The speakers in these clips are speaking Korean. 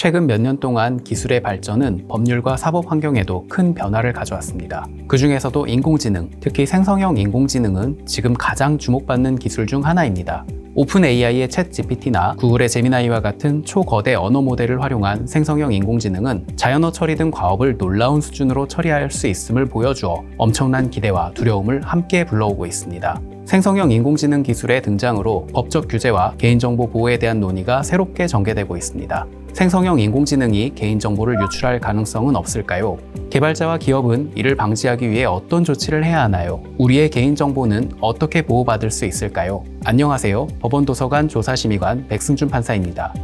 최근 몇 년 동안 기술의 발전은 법률과 사법 환경에도 큰 변화를 가져왔습니다. 그 중에서도 인공지능, 특히 생성형 인공지능은 지금 가장 주목받는 기술 중 하나입니다. 오픈 AI의 챗 GPT나 구글의 제미나이와 같은 초거대 언어 모델을 활용한 생성형 인공지능은 자연어 처리 등 과업을 놀라운 수준으로 처리할 수 있음을 보여주어 엄청난 기대와 두려움을 함께 불러오고 있습니다. 생성형 인공지능 기술의 등장으로 법적 규제와 개인정보 보호에 대한 논의가 새롭게 전개되고 있습니다. 생성형 인공지능이 개인정보를 유출할 가능성은 없을까요? 개발자와 기업은 이를 방지하기 위해 어떤 조치를 해야 하나요? 우리의 개인정보는 어떻게 보호받을 수 있을까요? 안녕하세요. 법원도서관 조사심의관 백승준 판사입니다.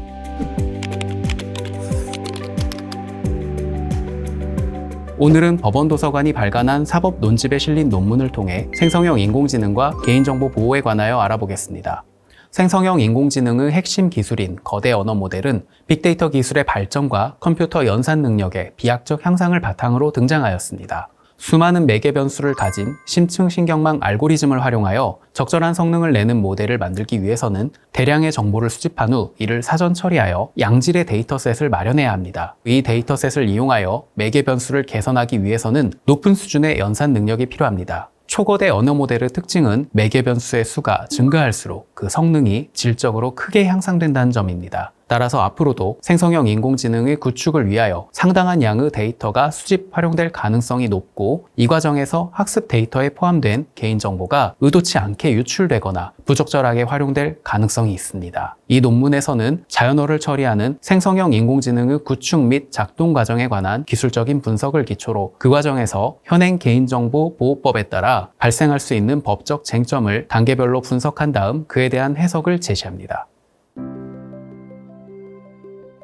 오늘은 법원도서관이 발간한 사법 논집에 실린 논문을 통해 생성형 인공지능과 개인정보 보호에 관하여 알아보겠습니다. 생성형 인공지능의 핵심 기술인 거대 언어 모델은 빅데이터 기술의 발전과 컴퓨터 연산 능력의 비약적 향상을 바탕으로 등장하였습니다. 수많은 매개 변수를 가진 심층 신경망 알고리즘을 활용하여 적절한 성능을 내는 모델을 만들기 위해서는 대량의 정보를 수집한 후 이를 사전 처리하여 양질의 데이터셋을 마련해야 합니다. 이 데이터셋을 이용하여 매개 변수를 개선하기 위해서는 높은 수준의 연산 능력이 필요합니다. 초거대 언어 모델의 특징은 매개 변수의 수가 증가할수록 그 성능이 질적으로 크게 향상된다는 점입니다. 따라서 앞으로도 생성형 인공지능의 구축을 위하여 상당한 양의 데이터가 수집 활용될 가능성이 높고 이 과정에서 학습 데이터에 포함된 개인정보가 의도치 않게 유출되거나 부적절하게 활용될 가능성이 있습니다. 이 논문에서는 자연어를 처리하는 생성형 인공지능의 구축 및 작동 과정에 관한 기술적인 분석을 기초로 그 과정에서 현행 개인정보 보호법에 따라 발생할 수 있는 법적 쟁점을 단계별로 분석한 다음 그에 대한 해석을 제시합니다.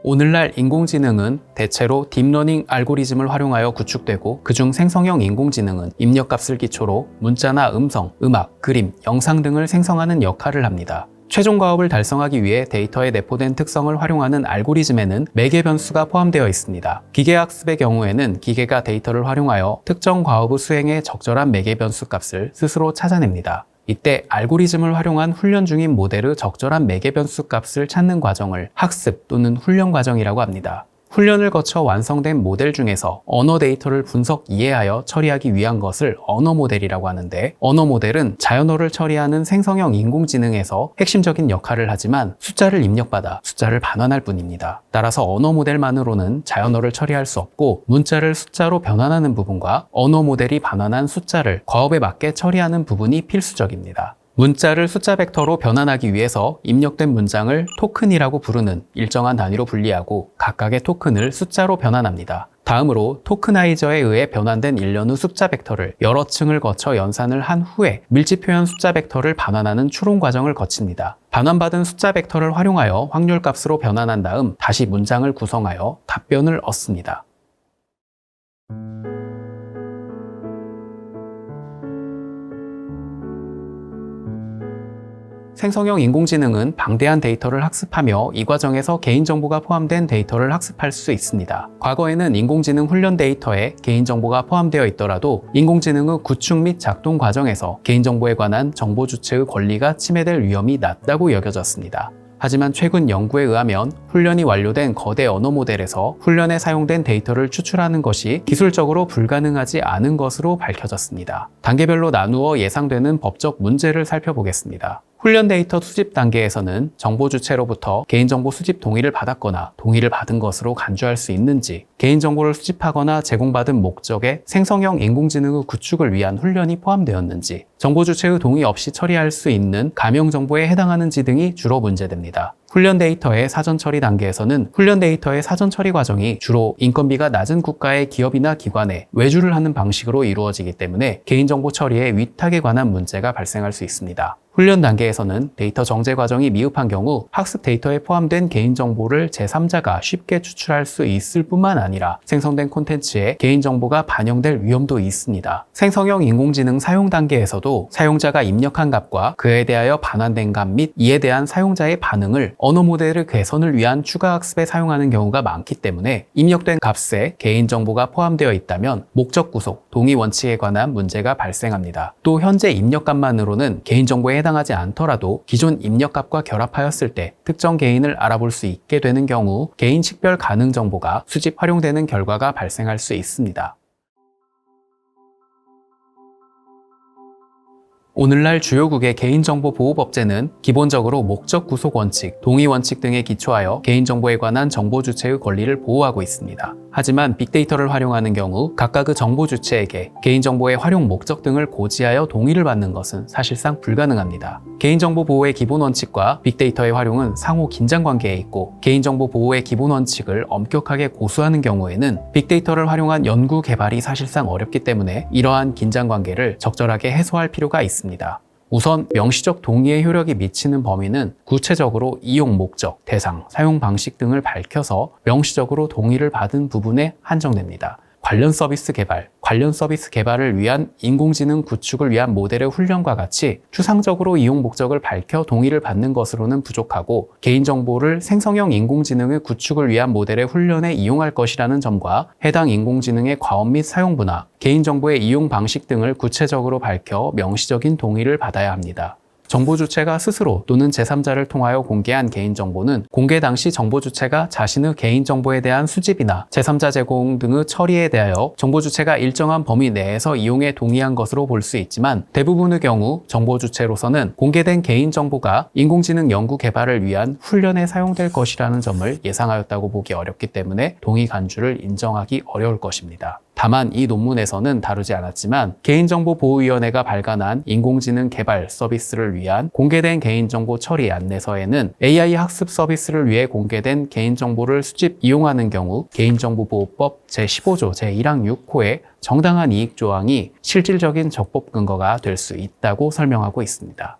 오늘날 인공지능은 대체로 딥러닝 알고리즘을 활용하여 구축되고 그중 생성형 인공지능은 입력값을 기초로 문자나 음성, 음악, 그림, 영상 등을 생성하는 역할을 합니다. 최종 과업을 달성하기 위해 데이터에 내포된 특성을 활용하는 알고리즘에는 매개 변수가 포함되어 있습니다. 기계학습의 경우에는 기계가 데이터를 활용하여 특정 과업의 수행에 적절한 매개 변수 값을 스스로 찾아냅니다. 이때 알고리즘을 활용한 훈련 중인 모델의 적절한 매개 변수 값을 찾는 과정을 학습 또는 훈련 과정이라고 합니다. 훈련을 거쳐 완성된 모델 중에서 언어 데이터를 분석 이해하여 처리하기 위한 것을 언어 모델이라고 하는데, 언어 모델은 자연어를 처리하는 생성형 인공지능에서 핵심적인 역할을 하지만 숫자를 입력받아 숫자를 반환할 뿐입니다. 따라서 언어 모델만으로는 자연어를 처리할 수 없고 문자를 숫자로 변환하는 부분과 언어 모델이 반환한 숫자를 과업에 맞게 처리하는 부분이 필수적입니다. 문자를 숫자 벡터로 변환하기 위해서 입력된 문장을 토큰이라고 부르는 일정한 단위로 분리하고 각각의 토큰을 숫자로 변환합니다. 다음으로 토크나이저에 의해 변환된 일련의 숫자 벡터를 여러 층을 거쳐 연산을 한 후에 밀집표현 숫자 벡터를 반환하는 추론 과정을 거칩니다. 반환받은 숫자 벡터를 활용하여 확률값으로 변환한 다음 다시 문장을 구성하여 답변을 얻습니다. 생성형 인공지능은 방대한 데이터를 학습하며 이 과정에서 개인정보가 포함된 데이터를 학습할 수 있습니다. 과거에는 인공지능 훈련 데이터에 개인정보가 포함되어 있더라도 인공지능의 구축 및 작동 과정에서 개인정보에 관한 정보 주체의 권리가 침해될 위험이 낮다고 여겨졌습니다. 하지만 최근 연구에 의하면 훈련이 완료된 거대 언어 모델에서 훈련에 사용된 데이터를 추출하는 것이 기술적으로 불가능하지 않은 것으로 밝혀졌습니다. 단계별로 나누어 예상되는 법적 문제를 살펴보겠습니다. 훈련 데이터 수집 단계에서는 정보 주체로부터 개인정보 수집 동의를 받았거나 동의를 받은 것으로 간주할 수 있는지, 개인정보를 수집하거나 제공받은 목적의 생성형 인공지능의 구축을 위한 훈련이 포함되었는지, 정보 주체의 동의 없이 처리할 수 있는 가명 정보에 해당하는지 등이 주로 문제됩니다. 훈련 데이터의 사전 처리 단계에서는 훈련 데이터의 사전 처리 과정이 주로 인건비가 낮은 국가의 기업이나 기관에 외주를 하는 방식으로 이루어지기 때문에 개인정보 처리에 위탁에 관한 문제가 발생할 수 있습니다. 훈련 단계에서는 데이터 정제 과정이 미흡한 경우 학습 데이터에 포함된 개인정보를 제3자가 쉽게 추출할 수 있을 뿐만 아니라 생성된 콘텐츠에 개인정보가 반영될 위험도 있습니다. 생성형 인공지능 사용 단계에서도 사용자가 입력한 값과 그에 대하여 반환된 값 및 이에 대한 사용자의 반응을 언어 모델의 개선을 위한 추가 학습에 사용하는 경우가 많기 때문에 입력된 값에 개인정보가 포함되어 있다면 목적 구속, 동의 원칙에 관한 문제가 발생합니다. 또 현재 입력값만으로는 개인정보에 해당하지 않더라도 기존 입력값과 결합하였을 때 특정 개인을 알아볼 수 있게 되는 경우 개인 식별 가능 정보가 수집 활용되는 결과가 발생할 수 있습니다. 오늘날 주요국의 개인정보보호법제는 기본적으로 목적 구속 원칙, 동의 원칙 등에 기초하여 개인정보에 관한 정보 주체의 권리를 보호하고 있습니다. 하지만 빅데이터를 활용하는 경우 각각의 정보 주체에게 개인정보의 활용 목적 등을 고지하여 동의를 받는 것은 사실상 불가능합니다. 개인정보 보호의 기본 원칙과 빅데이터의 활용은 상호 긴장 관계에 있고 개인정보 보호의 기본 원칙을 엄격하게 고수하는 경우에는 빅데이터를 활용한 연구 개발이 사실상 어렵기 때문에 이러한 긴장 관계를 적절하게 해소할 필요가 있습니다. 우선 명시적 동의의 효력이 미치는 범위는 구체적으로 이용 목적, 대상, 사용 방식 등을 밝혀서 명시적으로 동의를 받은 부분에 한정됩니다. 관련 서비스 개발을 위한 인공지능 구축을 위한 모델의 훈련과 같이 추상적으로 이용 목적을 밝혀 동의를 받는 것으로는 부족하고 개인정보를 생성형 인공지능의 구축을 위한 모델의 훈련에 이용할 것이라는 점과 해당 인공지능의 과업 및 사용 분야, 개인정보의 이용 방식 등을 구체적으로 밝혀 명시적인 동의를 받아야 합니다. 정보 주체가 스스로 또는 제3자를 통하여 공개한 개인정보는 공개 당시 정보 주체가 자신의 개인정보에 대한 수집이나 제3자 제공 등의 처리에 대하여 정보 주체가 일정한 범위 내에서 이용에 동의한 것으로 볼 수 있지만 대부분의 경우 정보 주체로서는 공개된 개인정보가 인공지능 연구 개발을 위한 훈련에 사용될 것이라는 점을 예상하였다고 보기 어렵기 때문에 동의 간주를 인정하기 어려울 것입니다. 다만 이 논문에서는 다루지 않았지만 개인정보보호위원회가 발간한 인공지능 개발 서비스를 위한 공개된 개인정보 처리 안내서에는 AI 학습 서비스를 위해 공개된 개인정보를 수집 이용하는 경우 개인정보보호법 제15조 제1항 6호의 정당한 이익 조항이 실질적인 적법 근거가 될 수 있다고 설명하고 있습니다.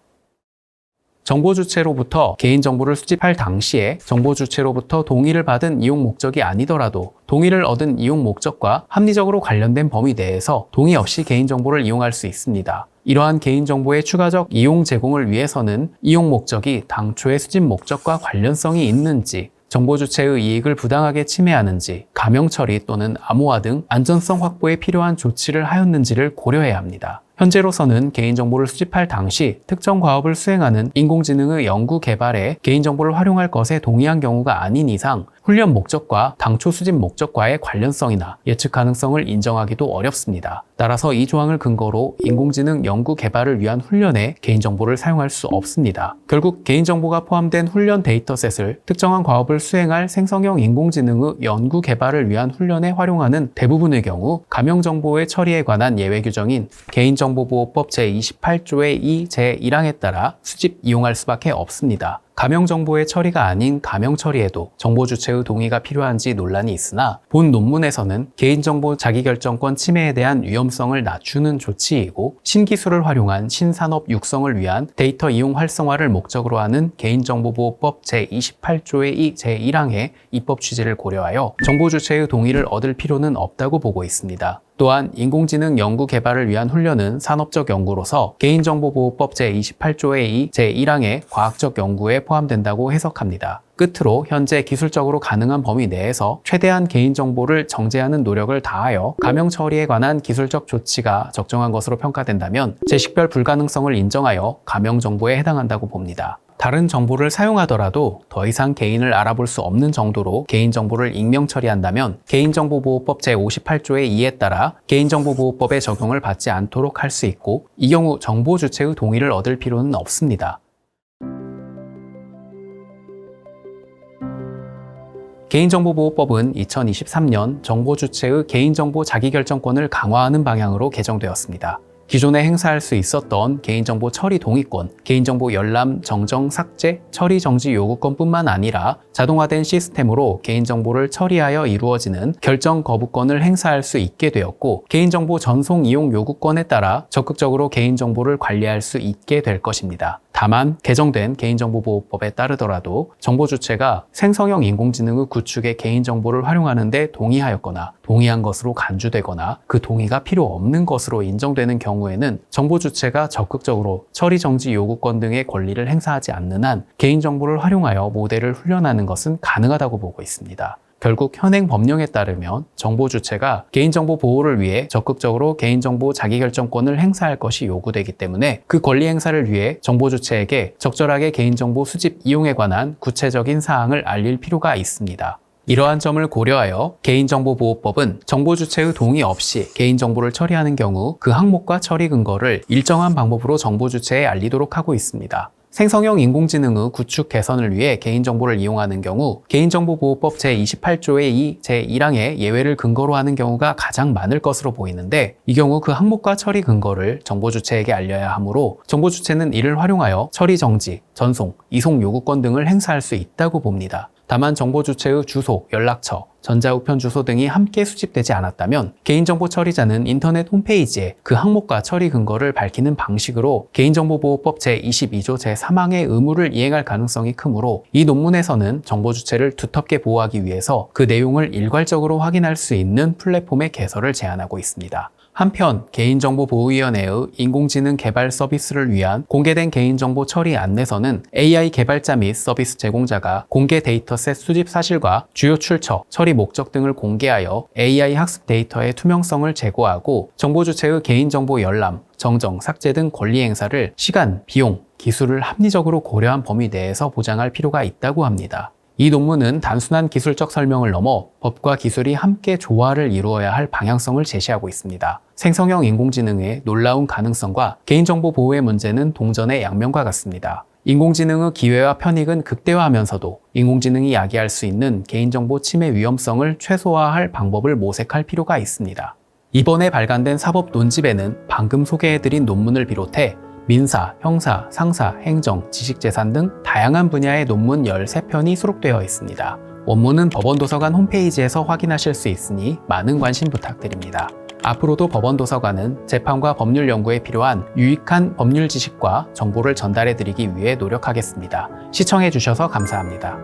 정보 주체로부터 개인정보를 수집할 당시에 정보 주체로부터 동의를 받은 이용 목적이 아니더라도 동의를 얻은 이용 목적과 합리적으로 관련된 범위 내에서 동의 없이 개인정보를 이용할 수 있습니다. 이러한 개인정보의 추가적 이용 제공을 위해서는 이용 목적이 당초의 수집 목적과 관련성이 있는지, 정보 주체의 이익을 부당하게 침해하는지, 감형 처리 또는 암호화 등 안전성 확보에 필요한 조치를 하였는지를 고려해야 합니다. 현재로서는 개인정보를 수집할 당시 특정 과업을 수행하는 인공지능의 연구 개발에 개인정보를 활용할 것에 동의한 경우가 아닌 이상 훈련 목적과 당초 수집 목적과의 관련성이나 예측 가능성을 인정하기도 어렵습니다. 따라서 이 조항을 근거로 인공지능 연구 개발을 위한 훈련에 개인정보를 사용할 수 없습니다. 결국 개인정보가 포함된 훈련 데이터셋을 특정한 과업을 수행할 생성형 인공지능의 연구 개발을 위한 훈련에 활용하는 대부분의 경우 감형정보의 처리에 관한 예외 규정인 개인정보보호법 제28조의 2 제1항에 따라 수집 이용할 수밖에 없습니다. 감형정보의 처리가 아닌 감형 처리에도 정보 주체의 동의가 필요한지 논란이 있으나 본 논문에서는 개인정보 자기결정권 침해에 대한 위험성을 낮추는 조치이고 신기술을 활용한 신산업 육성을 위한 데이터 이용 활성화를 목적으로 하는 개인정보보호법 제28조의 2 제1항의 입법 취지를 고려하여 정보 주체의 동의를 얻을 필요는 없다고 보고 있습니다. 또한 인공지능 연구 개발을 위한 훈련은 산업적 연구로서 개인정보보호법 제28조의 2 제1항의 과학적 연구에 포함된다고 해석합니다. 끝으로 현재 기술적으로 가능한 범위 내에서 최대한 개인정보를 정제하는 노력을 다하여 감형 처리에 관한 기술적 조치가 적정한 것으로 평가된다면 재식별 불가능성을 인정하여 감형 정보에 해당한다고 봅니다. 다른 정보를 사용하더라도 더 이상 개인을 알아볼 수 없는 정도로 개인정보를 익명 처리한다면 개인정보보호법 제58조의 2에 따라 개인정보보호법의 적용을 받지 않도록 할 수 있고 이 경우 정보 주체의 동의를 얻을 필요는 없습니다. 개인정보보호법은 2023년 정보 주체의 개인정보 자기결정권을 강화하는 방향으로 개정되었습니다. 기존에 행사할 수 있었던 개인정보 처리 동의권, 개인정보 열람, 정정, 삭제, 처리 정지 요구권뿐만 아니라 자동화된 시스템으로 개인정보를 처리하여 이루어지는 결정 거부권을 행사할 수 있게 되었고 개인정보 전송 이용 요구권에 따라 적극적으로 개인정보를 관리할 수 있게 될 것입니다. 다만 개정된 개인정보보호법에 따르더라도 정보 주체가 생성형 인공지능의 구축에 개인정보를 활용하는 데 동의하였거나 동의한 것으로 간주되거나 그 동의가 필요 없는 것으로 인정되는 경우에는 정보 주체가 적극적으로 처리 정지 요구권 등의 권리를 행사하지 않는 한 개인정보를 활용하여 모델을 훈련하는 것은 가능하다고 보고 있습니다. 결국 현행 법령에 따르면 정보 주체가 개인정보 보호를 위해 적극적으로 개인정보 자기결정권을 행사할 것이 요구되기 때문에 그 권리 행사를 위해 정보 주체에게 적절하게 개인정보 수집 이용에 관한 구체적인 사항을 알릴 필요가 있습니다. 이러한 점을 고려하여 개인정보보호법은 정보 주체의 동의 없이 개인정보를 처리하는 경우 그 항목과 처리 근거를 일정한 방법으로 정보 주체에 알리도록 하고 있습니다. 생성형 인공지능의 구축 개선을 위해 개인정보를 이용하는 경우 개인정보보호법 제28조의 2, 제1항의 예외를 근거로 하는 경우가 가장 많을 것으로 보이는데 이 경우 그 항목과 처리 근거를 정보 주체에게 알려야 하므로 정보 주체는 이를 활용하여 처리 정지, 전송, 이송 요구권 등을 행사할 수 있다고 봅니다. 다만 정보 주체의 주소, 연락처, 전자우편 주소 등이 함께 수집되지 않았다면 개인정보 처리자는 인터넷 홈페이지에 그 항목과 처리 근거를 밝히는 방식으로 개인정보보호법 제22조 제3항의 의무를 이행할 가능성이 크므로 이 논문에서는 정보 주체를 두텁게 보호하기 위해서 그 내용을 일괄적으로 확인할 수 있는 플랫폼의 개설을 제안하고 있습니다. 한편 개인정보보호위원회의 인공지능 개발 서비스를 위한 공개된 개인정보 처리 안내서는 AI 개발자 및 서비스 제공자가 공개 데이터셋 수집 사실과 주요 출처, 처리 목적 등을 공개하여 AI 학습 데이터의 투명성을 제고하고 정보 주체의 개인정보 열람, 정정, 삭제 등 권리 행사를 시간, 비용, 기술을 합리적으로 고려한 범위 내에서 보장할 필요가 있다고 합니다. 이 논문은 단순한 기술적 설명을 넘어 법과 기술이 함께 조화를 이루어야 할 방향성을 제시하고 있습니다. 생성형 인공지능의 놀라운 가능성과 개인정보 보호의 문제는 동전의 양면과 같습니다. 인공지능의 기회와 편익은 극대화하면서도 인공지능이 야기할 수 있는 개인정보 침해 위험성을 최소화할 방법을 모색할 필요가 있습니다. 이번에 발간된 사법 논집에는 방금 소개해드린 논문을 비롯해 민사, 형사, 상사, 행정, 지식재산 등 다양한 분야의 논문 13편이 수록되어 있습니다. 원문은 법원도서관 홈페이지에서 확인하실 수 있으니 많은 관심 부탁드립니다. 앞으로도 법원도서관은 재판과 법률 연구에 필요한 유익한 법률 지식과 정보를 전달해드리기 위해 노력하겠습니다. 시청해주셔서 감사합니다.